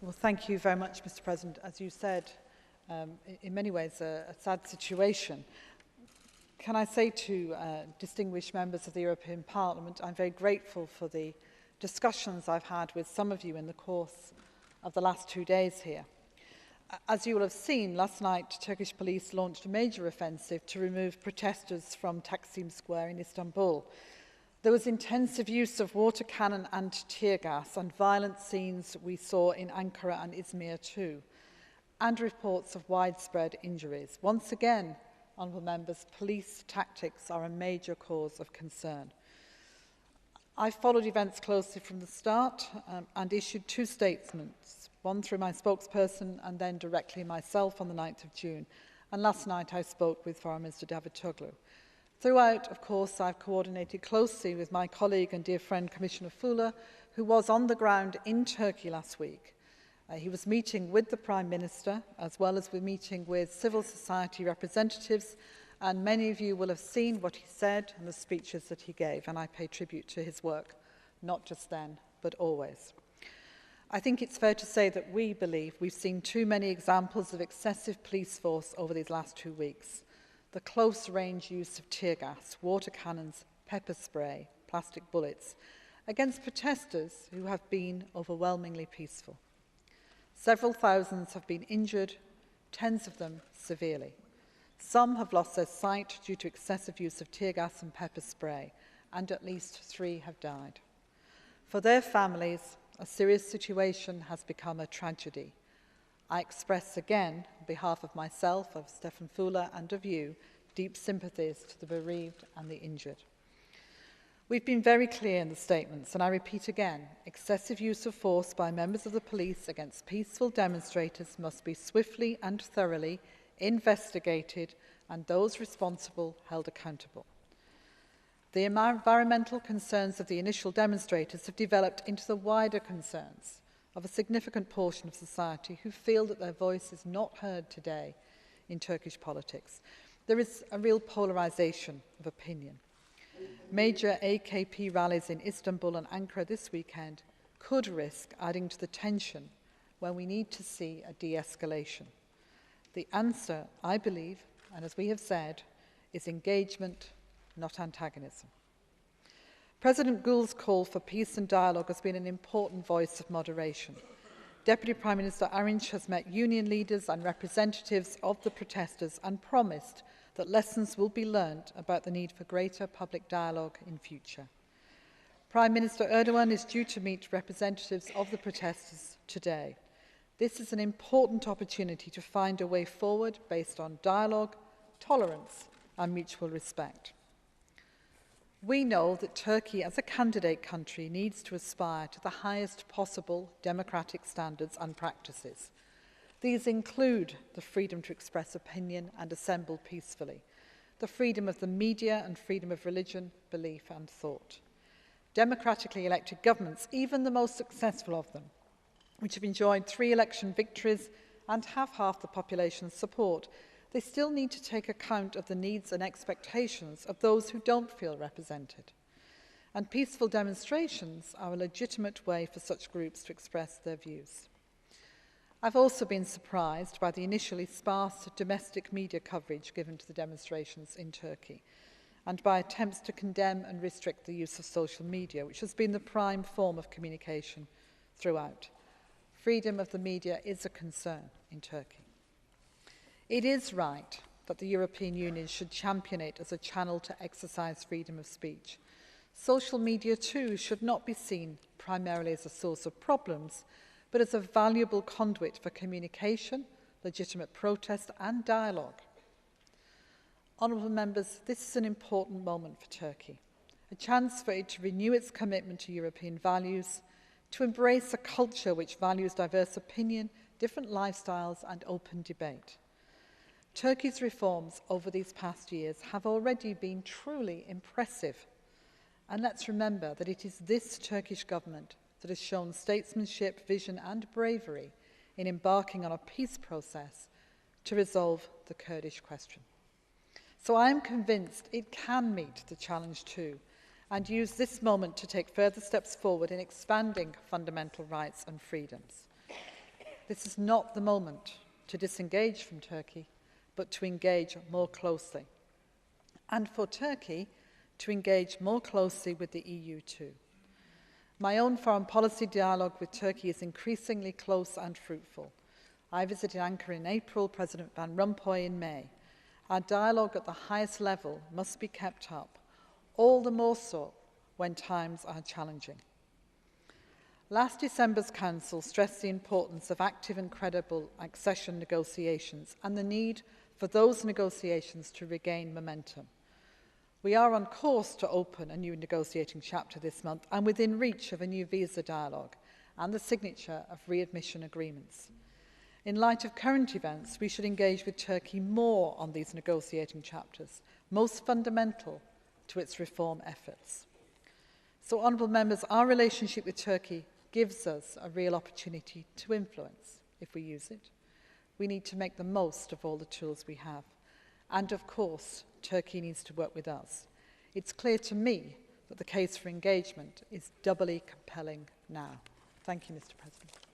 Well, thank you very much, Mr. President. As you said, in many ways a sad situation. Can I say to distinguished members of the European Parliament, I'm very grateful for the discussions I've had with some of you in the course of the last 2 days here. As you will have seen, last night Turkish police launched a major offensive to remove protesters from Taksim Square in Istanbul. There was intensive use of water cannon and tear gas, and violent scenes we saw in Ankara and Izmir too, and reports of widespread injuries. Once again, honourable members, police tactics are a major cause of concern. I followed events closely from the start and issued 2 statements, one through my spokesperson and then directly myself on the 9th of June. And last night I spoke with Foreign Minister Davutoglu. Throughout, of course, I've coordinated closely with my colleague and dear friend Commissioner Füle, who was on the ground in Turkey last week. He was meeting with the Prime Minister, as well as meeting with civil society representatives, and many of you will have seen what he said and the speeches that he gave, and I pay tribute to his work, not just then, but always. I think it's fair to say that we believe we've seen too many examples of excessive police force over these last 2 weeks. The close-range use of tear gas, water cannons, pepper spray, plastic bullets, against protesters who have been overwhelmingly peaceful. Several thousands have been injured, tens of them severely. Some have lost their sight due to excessive use of tear gas and pepper spray, and at least 3 have died. For their families, a serious situation has become a tragedy. I express again, on behalf of myself, of Stefan Füle and of you, deep sympathies to the bereaved and the injured. We've been very clear in the statements, and I repeat again, excessive use of force by members of the police against peaceful demonstrators must be swiftly and thoroughly investigated and those responsible held accountable. The environmental concerns of the initial demonstrators have developed into the wider concerns of a significant portion of society who feel that their voice is not heard today in Turkish politics. There is a real polarisation of opinion. Major AKP rallies in Istanbul and Ankara this weekend could risk adding to the tension when we need to see a de-escalation. The answer, I believe, and as we have said, is engagement, not antagonism. President Gül's call for peace and dialogue has been an important voice of moderation. Deputy Prime Minister Arinç has met union leaders and representatives of the protesters and promised that lessons will be learnt about the need for greater public dialogue in future. Prime Minister Erdogan is due to meet representatives of the protesters today. This is an important opportunity to find a way forward based on dialogue, tolerance and mutual respect. We know that Turkey, as a candidate country, needs to aspire to the highest possible democratic standards and practices. These include the freedom to express opinion and assemble peacefully, the freedom of the media and freedom of religion, belief and thought. Democratically elected governments, even the most successful of them, which have enjoyed 3 election victories and have half the population's support, they still need to take account of the needs and expectations of those who don't feel represented. And peaceful demonstrations are a legitimate way for such groups to express their views. I've also been surprised by the initially sparse domestic media coverage given to the demonstrations in Turkey, and by attempts to condemn and restrict the use of social media, which has been the prime form of communication throughout. Freedom of the media is a concern in Turkey. It is right that the European Union should champion it as a channel to exercise freedom of speech. Social media too should not be seen primarily as a source of problems, but as a valuable conduit for communication, legitimate protest and dialogue. Honourable members, this is an important moment for Turkey, a chance for it to renew its commitment to European values, to embrace a culture which values diverse opinion, different lifestyles and open debate. Turkey's reforms over these past years have already been truly impressive. And let's remember that it is this Turkish government that has shown statesmanship, vision and bravery in embarking on a peace process to resolve the Kurdish question. So I am convinced it can meet the challenge too, and use this moment to take further steps forward in expanding fundamental rights and freedoms. this is not the moment to disengage from Turkey, but to engage more closely. And for Turkey, to engage more closely with the EU too. My own foreign policy dialogue with Turkey is increasingly close and fruitful. I visited Ankara in April, President Van Rompuy in May. Our dialogue at the highest level must be kept up, all the more so when times are challenging. Last December's Council stressed the importance of active and credible accession negotiations and the need for those negotiations to regain momentum. We are on course to open a new negotiating chapter this month and within reach of a new visa dialogue and the signature of readmission agreements. In light of current events, we should engage with Turkey more on these negotiating chapters, most fundamental to its reform efforts. So, honourable members, our relationship with Turkey gives us a real opportunity to influence if we use it. We need to make the most of all the tools we have. And of course, Turkey needs to work with us. It's clear to me that the case for engagement is doubly compelling now. Thank you, Mr. President.